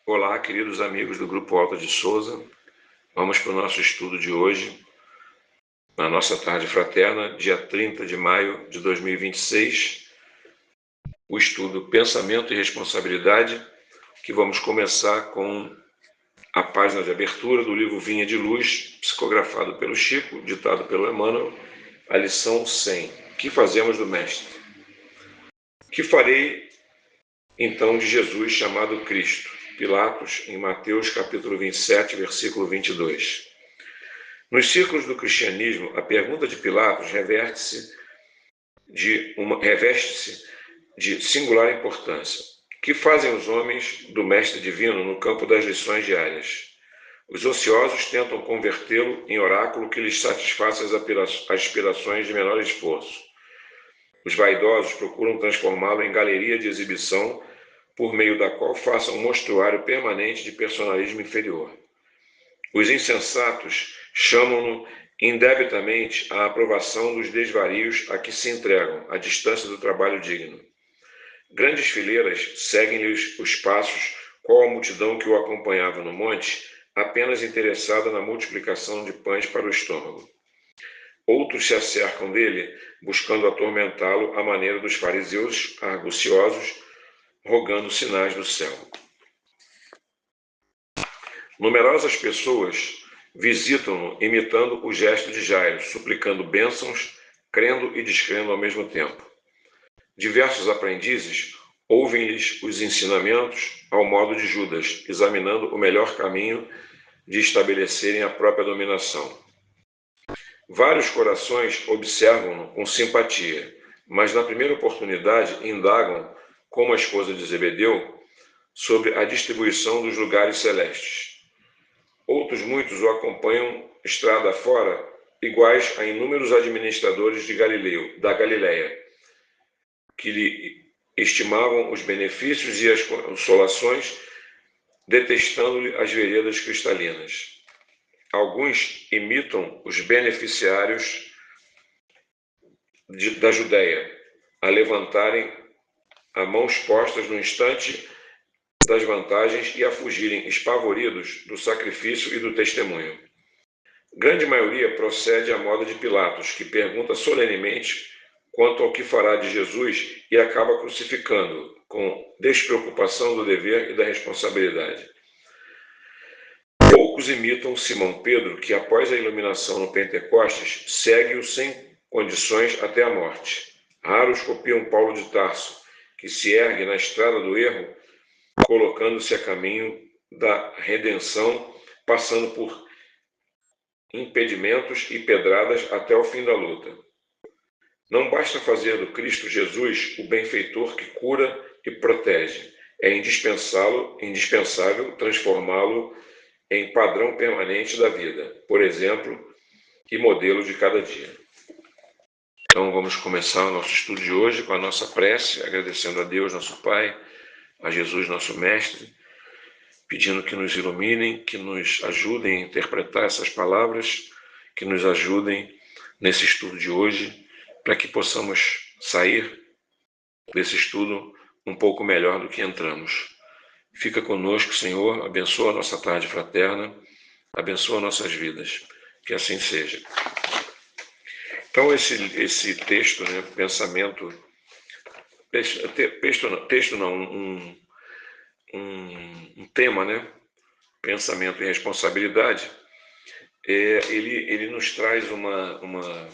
Olá, queridos amigos do Grupo Alta de Souza. Vamos para o nosso estudo de hoje, na nossa tarde fraterna, dia 30 de maio de 2026, o estudo Pensamento e Responsabilidade, que vamos começar com a página de abertura do livro Vinha de Luz, psicografado pelo Chico, ditado pelo Emmanuel, a lição 100. Que fazemos do Mestre? Que farei então de Jesus chamado Cristo? Pilatos, em Mateus capítulo 27, versículo 22. Nos círculos do cristianismo, a pergunta de Pilatos reveste-se de singular importância. Que fazem os homens do Mestre Divino no campo das lições diárias? Os ociosos tentam convertê-lo em oráculo que lhes satisfaça as aspirações de menor esforço. Os vaidosos procuram transformá-lo em galeria de exibição, por meio da qual façam um mostruário permanente de personalismo inferior. Os insensatos chamam-no indebitamente à aprovação dos desvarios a que se entregam, à distância do trabalho digno. Grandes fileiras seguem-lhes os passos, qual a multidão que o acompanhava no monte, apenas interessada na multiplicação de pães para o estômago. Outros se acercam dele, buscando atormentá-lo à maneira dos fariseus arguciosos, rogando sinais do céu. Numerosas pessoas visitam-no imitando o gesto de Jairo, suplicando bênçãos, crendo e descrendo ao mesmo tempo. Diversos aprendizes ouvem-lhes os ensinamentos ao modo de Judas, examinando o melhor caminho de estabelecerem a própria dominação. Vários corações observam-no com simpatia, mas na primeira oportunidade indagam, como a esposa de Zebedeu, sobre a distribuição dos lugares celestes. Outros muitos o acompanham estrada fora, iguais a inúmeros administradores da Galileia, que lhe estimavam os benefícios e as consolações, detestando-lhe as veredas cristalinas. Alguns imitam os beneficiários da Judéia, a levantarem as mãos postas no instante das vantagens e a fugirem espavoridos do sacrifício e do testemunho. Grande maioria procede à moda de Pilatos, que pergunta solenemente quanto ao que fará de Jesus e acaba crucificando-o, com despreocupação do dever e da responsabilidade. Poucos imitam Simão Pedro, que após a iluminação no Pentecostes, segue-o sem condições até a morte. Raros copiam Paulo de Tarso, que se ergue na estrada do erro, colocando-se a caminho da redenção, passando por impedimentos e pedradas até o fim da luta. Não basta fazer do Cristo Jesus o benfeitor que cura e protege. É indispensável transformá-lo em padrão permanente da vida, por exemplo, e modelo de cada dia. Então vamos começar o nosso estudo de hoje com a nossa prece, agradecendo a Deus, nosso Pai, a Jesus, nosso Mestre, pedindo que nos iluminem, que nos ajudem a interpretar essas palavras, que nos ajudem nesse estudo de hoje, para que possamos sair desse estudo um pouco melhor do que entramos. Fica conosco, Senhor, abençoa a nossa tarde fraterna, abençoa nossas vidas, que assim seja. Então esse texto, né, um tema, né, pensamento e responsabilidade, ele nos traz uma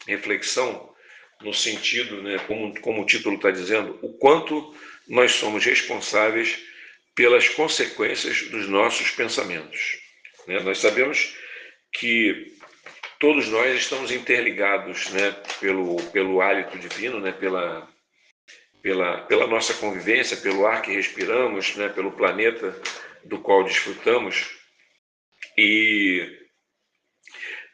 reflexão no sentido, né, como o título está dizendo, o quanto nós somos responsáveis pelas consequências dos nossos pensamentos. Né? Nós sabemos que todos nós estamos interligados, né, pelo hálito divino, né, pela nossa convivência, pelo ar que respiramos, né, pelo planeta do qual desfrutamos, e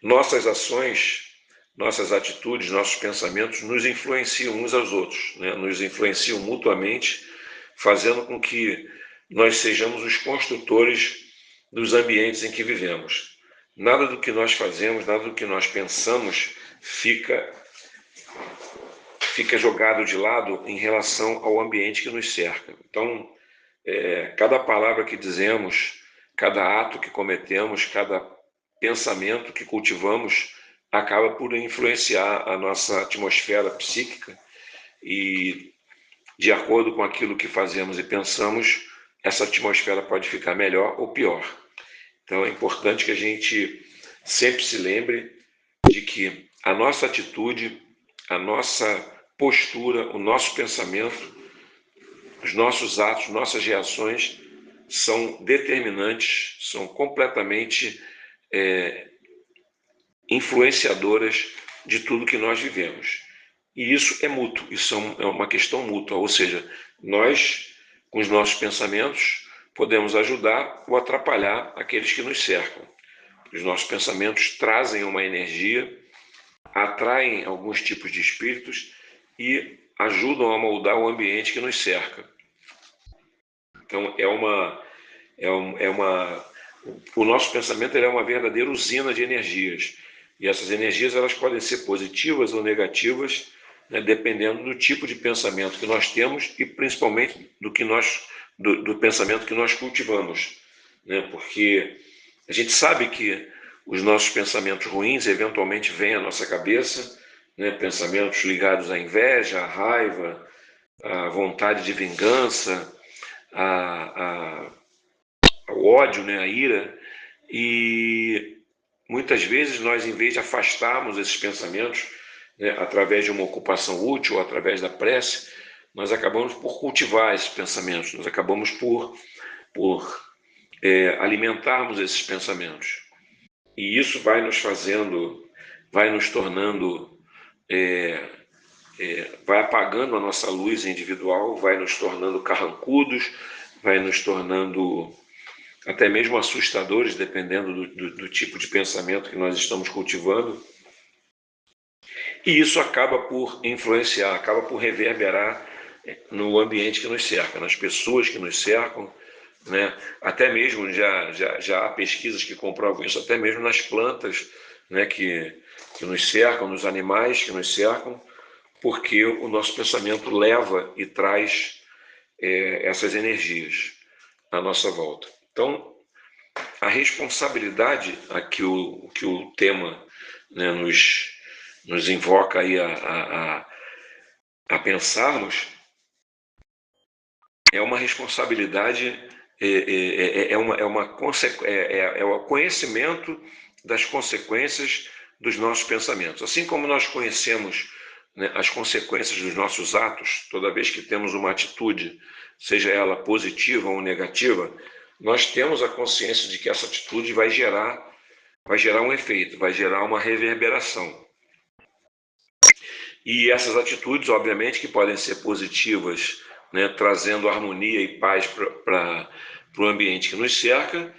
nossas ações, nossas atitudes, nossos pensamentos nos influenciam uns aos outros, né, nos influenciam mutuamente, fazendo com que nós sejamos os construtores dos ambientes em que vivemos. Nada do que nós fazemos, nada do que nós pensamos fica jogado de lado em relação ao ambiente que nos cerca. Então, cada palavra que dizemos, cada ato que cometemos, cada pensamento que cultivamos acaba por influenciar a nossa atmosfera psíquica e, de acordo com aquilo que fazemos e pensamos, essa atmosfera pode ficar melhor ou pior. Então é importante que a gente sempre se lembre de que a nossa atitude, a nossa postura, o nosso pensamento, os nossos atos, nossas reações são determinantes, são completamente influenciadoras de tudo que nós vivemos. E isso é mútuo, isso é uma questão mútua, ou seja, nós, com os nossos pensamentos, podemos ajudar ou atrapalhar aqueles que nos cercam. Os nossos pensamentos trazem uma energia, atraem alguns tipos de espíritos e ajudam a moldar o ambiente que nos cerca. Então, o nosso pensamento é uma verdadeira usina de energias. E essas energias elas podem ser positivas ou negativas, né, dependendo do tipo de pensamento que nós temos e principalmente do pensamento que nós cultivamos. Né? Porque a gente sabe que os nossos pensamentos ruins eventualmente vêm à nossa cabeça, né? Pensamentos ligados à inveja, à raiva, à vontade de vingança, ao ódio, né? À ira. E muitas vezes nós, em vez de afastarmos esses pensamentos, né, através de uma ocupação útil, através da prece, nós acabamos por cultivar esses pensamentos, nós acabamos por alimentarmos esses pensamentos. E isso vai nos fazendo, vai nos tornando, vai apagando a nossa luz individual, vai nos tornando carrancudos, vai nos tornando até mesmo assustadores, dependendo do tipo de pensamento que nós estamos cultivando. E isso acaba por influenciar, acaba por reverberar no ambiente que nos cerca, nas pessoas que nos cercam, né? Até mesmo já há pesquisas que comprovam isso, até mesmo nas plantas, né, que nos cercam, nos animais que nos cercam, porque o nosso pensamento leva e traz essas energias à nossa volta. Então, a responsabilidade a que o tema, né, nos invoca aí a pensarmos é uma responsabilidade, é o conhecimento das consequências dos nossos pensamentos. Assim como nós conhecemos, né, as consequências dos nossos atos, toda vez que temos uma atitude, seja ela positiva ou negativa, nós temos a consciência de que essa atitude vai gerar um efeito, vai gerar uma reverberação. E essas atitudes, obviamente, que podem ser positivas, né, trazendo harmonia e paz para o ambiente que nos cerca,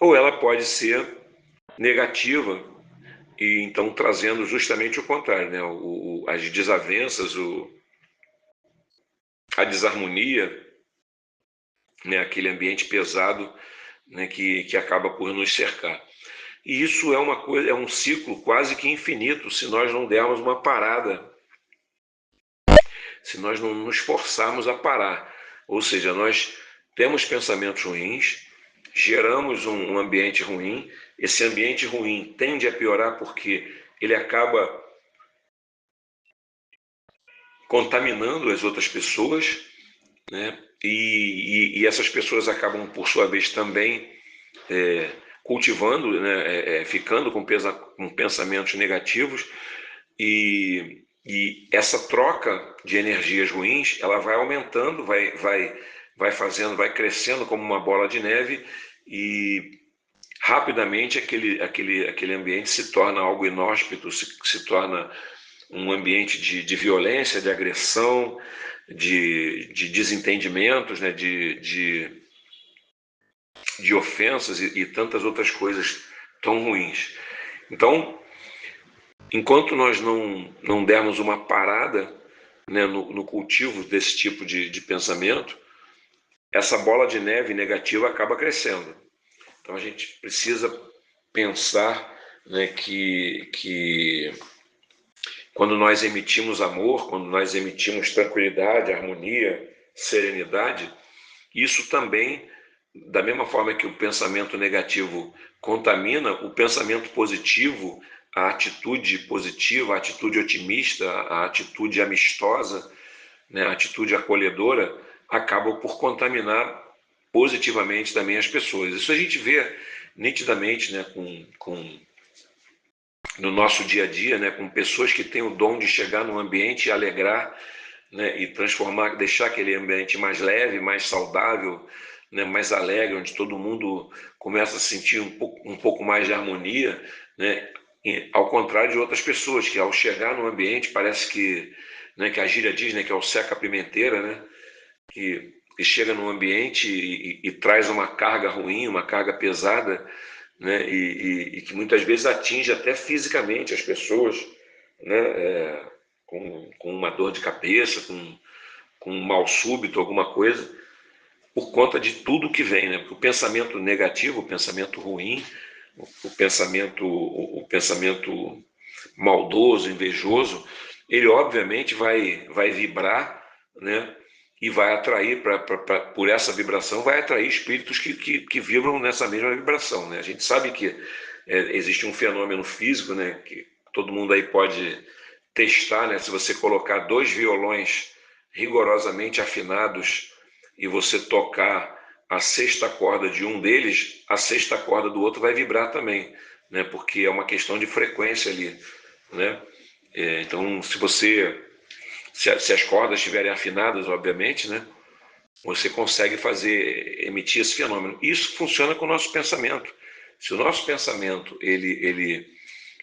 ou ela pode ser negativa e então trazendo justamente o contrário, né, as desavenças, a desarmonia, né, aquele ambiente pesado, né, que acaba por nos cercar. E isso é uma coisa, é um ciclo quase que infinito se nós não dermos uma parada, se nós não nos forçarmos a parar. Ou seja, nós temos pensamentos ruins, geramos um ambiente ruim, esse ambiente ruim tende a piorar porque ele acaba contaminando as outras pessoas, né? E essas pessoas acabam, por sua vez, também cultivando, né? Ficando com pensamentos negativos e essa troca de energias ruins, ela vai aumentando, vai fazendo, vai crescendo como uma bola de neve e rapidamente aquele ambiente se torna algo inóspito, se torna um ambiente de violência, de agressão, de desentendimentos, né, de ofensas e tantas outras coisas tão ruins. Então, enquanto nós não dermos uma parada, né, no cultivo desse tipo de pensamento, essa bola de neve negativa acaba crescendo. Então a gente precisa pensar, né, que quando nós emitimos amor, quando nós emitimos tranquilidade, harmonia, serenidade, Isso também, da mesma forma que o pensamento negativo contamina, o pensamento positivo, a atitude positiva, a atitude otimista, a atitude amistosa, né, a atitude acolhedora, acaba por contaminar positivamente também as pessoas. Isso a gente vê nitidamente, né, no nosso dia a dia, né, com pessoas que têm o dom de chegar num ambiente e alegrar, né, e transformar, deixar aquele ambiente mais leve, mais saudável, né, mais alegre, onde todo mundo começa a sentir um pouco mais de harmonia, né, ao contrário de outras pessoas que ao chegar no ambiente parece que, né, que a gíria diz, né, que é o seca-pimenteira, né, que chega num ambiente e traz uma carga ruim, uma carga pesada, né, e que muitas vezes atinge até fisicamente as pessoas, né, com uma dor de cabeça, com um mal súbito, alguma coisa, por conta de tudo que vem, né? Porque o pensamento negativo, o pensamento ruim, o pensamento maldoso, invejoso, ele obviamente vai vibrar, né? E vai atrair, por essa vibração, vai atrair espíritos que vibram nessa mesma vibração, né? A gente sabe que existe um fenômeno físico, né? Que todo mundo aí pode testar, né? Se você colocar dois violões rigorosamente afinados e você tocar a sexta corda de um deles, a sexta corda do outro vai vibrar também, né? Porque é uma questão de frequência ali, né? Então, se as cordas estiverem afinadas, obviamente, né? Você consegue emitir esse fenômeno. Isso funciona com o nosso pensamento. Se o nosso pensamento ele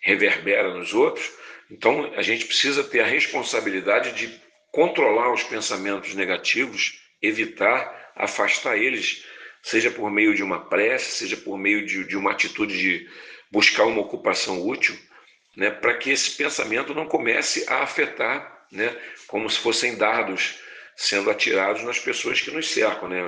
reverbera nos outros, então a gente precisa ter a responsabilidade de controlar os pensamentos negativos, evitar, afastar eles, seja por meio de uma prece, seja por meio de uma atitude de buscar uma ocupação útil, né, para que esse pensamento não comece a afetar, né, como se fossem dardos sendo atirados nas pessoas que nos cercam, né?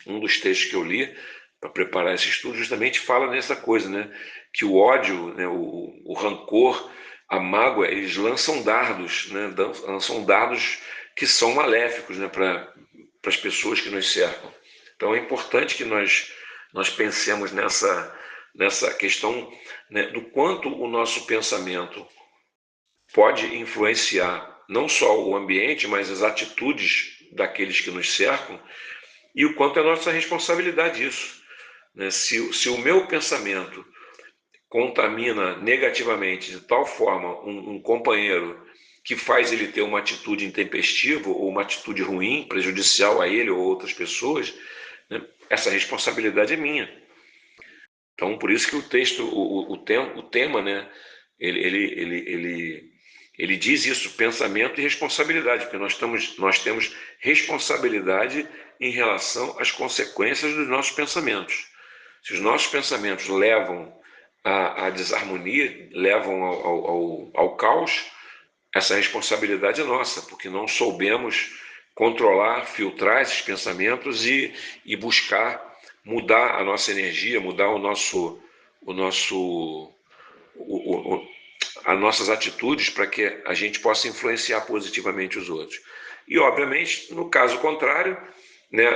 Um dos textos que eu li para preparar esse estudo justamente fala nessa coisa, né, que o ódio, né, o rancor, a mágoa, eles lançam dardos, né, lançam dardos que são maléficos, né, para as pessoas que nos cercam. Então é importante que nós pensemos nessa questão, né, do quanto o nosso pensamento pode influenciar não só o ambiente, mas as atitudes daqueles que nos cercam, e o quanto é nossa responsabilidade isso, né? Se o meu pensamento contamina negativamente de tal forma um companheiro que faz ele ter uma atitude intempestiva ou uma atitude ruim, prejudicial a ele ou outras pessoas, né, essa responsabilidade é minha. Então, por isso que o texto, o tema, né, ele, ele, ele, ele, ele diz isso, pensamento e responsabilidade, porque nós temos responsabilidade em relação às consequências dos nossos pensamentos. Se os nossos pensamentos levam à desarmonia, levam ao caos, essa responsabilidade é nossa, porque não soubemos controlar, filtrar esses pensamentos e buscar mudar a nossa energia, mudar as nossas atitudes para que a gente possa influenciar positivamente os outros. E, obviamente, no caso contrário, né,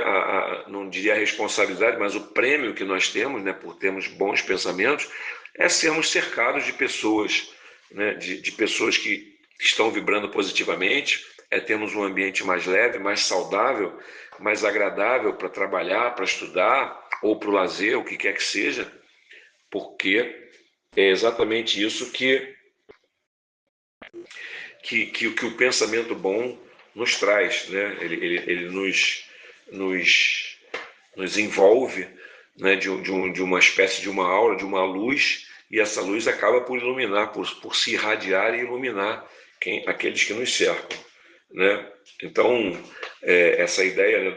não diria a responsabilidade, mas o prêmio que nós temos, né, por termos bons pensamentos, é sermos cercados de pessoas, né, de pessoas que estão vibrando positivamente, é termos um ambiente mais leve, mais saudável, mais agradável para trabalhar, para estudar ou para o lazer, o que quer que seja, porque é exatamente isso que o pensamento bom nos traz, né? Ele nos envolve, né? De uma espécie de uma aura, de uma luz, e essa luz acaba por iluminar, por se irradiar e iluminar aqueles que nos cercam, né? Então, essa ideia, né,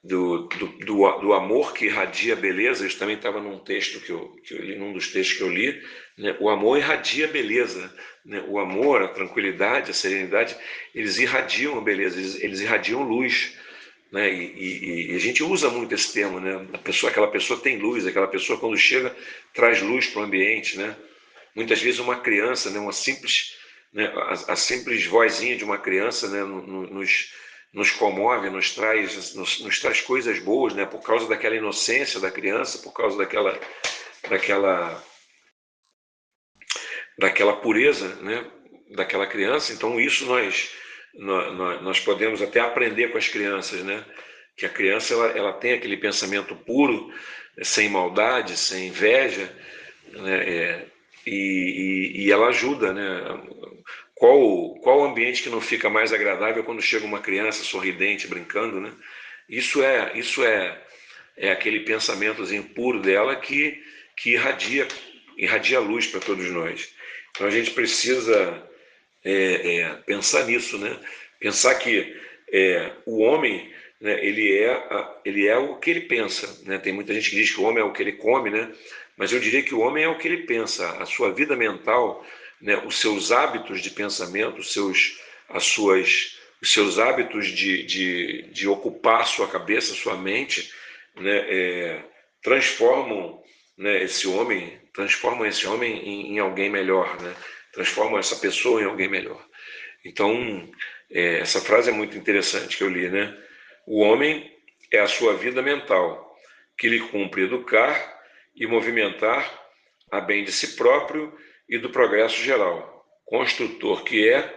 do amor que irradia beleza, isso também estava num texto que eu li, num dos textos que eu li, né? O amor irradia beleza, né? O amor, a tranquilidade, a serenidade, eles irradiam a beleza, eles irradiam luz, né? E a gente usa muito esse termo, né? Aquela pessoa tem luz, aquela pessoa quando chega traz luz para o ambiente, né? Muitas vezes uma criança, né? Uma simples, né? A simples vozinha de uma criança, né? nos comove, nos traz coisas boas, né? Por causa daquela inocência da criança, por causa daquela pureza, né? Daquela criança. Então isso nós podemos até aprender com as crianças, né? Que a criança ela tem aquele pensamento puro, sem maldade, sem inveja, né? E ela ajuda, né? Qual ambiente que não fica mais agradável quando chega uma criança sorridente, brincando, né? Isso é aquele pensamentozinho puro dela que irradia luz para todos nós. Então a gente precisa pensar nisso, né? Pensar que o homem, né, ele é o que ele pensa, né? Tem muita gente que diz que o homem é o que ele come, né? Mas eu diria que o homem é o que ele pensa, a sua vida mental, né, os seus hábitos de pensamento, os seus hábitos de ocupar sua cabeça, sua mente, né, transformam, né, transformam esse homem em alguém melhor, né? Transformam essa pessoa em alguém melhor. Então, essa frase é muito interessante que eu li, né? O homem é a sua vida mental, que lhe cumpre educar e movimentar a bem de si próprio e do progresso geral, construtor que é,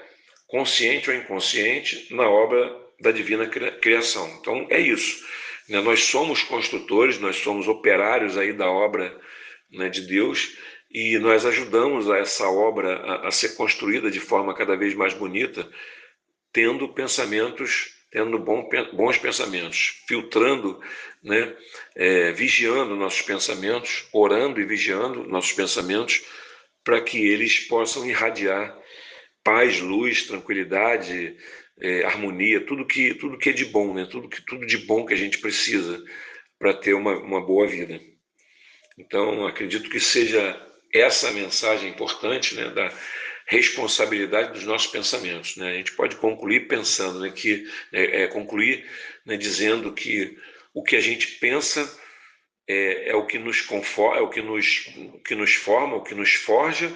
consciente ou inconsciente, na obra da divina criação. Então, é isso. Né? Nós somos construtores, nós somos operários aí da obra, né, de Deus, e nós ajudamos a essa obra a ser construída de forma cada vez mais bonita, tendo bons pensamentos, filtrando, né, vigiando nossos pensamentos, orando e vigiando nossos pensamentos, para que eles possam irradiar paz, luz, tranquilidade, harmonia, tudo que é de bom, né? Tudo de bom que a gente precisa para ter uma boa vida. Então, acredito que seja essa a mensagem importante, né, da responsabilidade dos nossos pensamentos, né? A gente pode concluir pensando, né, concluir, né, dizendo que o que a gente pensa é o que nos conforma, é o que nos forma, o que nos forja,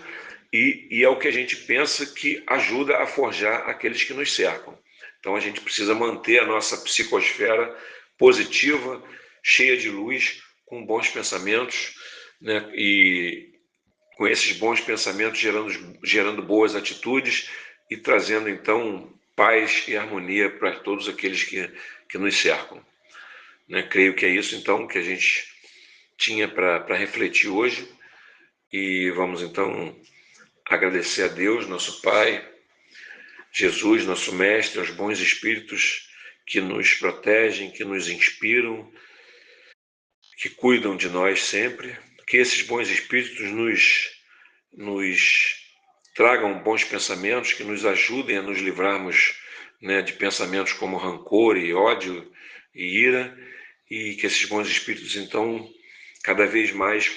e é o que a gente pensa que ajuda a forjar aqueles que nos cercam. Então a gente precisa manter a nossa psicosfera positiva, cheia de luz, com bons pensamentos, né? E com esses bons pensamentos gerando boas atitudes e trazendo então paz e harmonia para todos aqueles que nos cercam. Né? Creio que é isso então que a gente tinha para refletir hoje, e vamos então agradecer a Deus, nosso Pai, Jesus, nosso Mestre, aos bons espíritos que nos protegem, que nos inspiram, que cuidam de nós sempre, que esses bons espíritos nos tragam bons pensamentos, que nos ajudem a nos livrarmos, né, de pensamentos como rancor e ódio e ira, e que esses bons espíritos então cada vez mais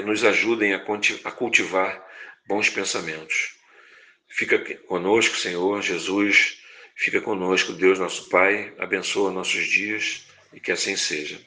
nos ajudem a cultivar bons pensamentos. Fica conosco, Senhor Jesus, fica conosco, Deus nosso Pai, abençoa nossos dias e que assim seja.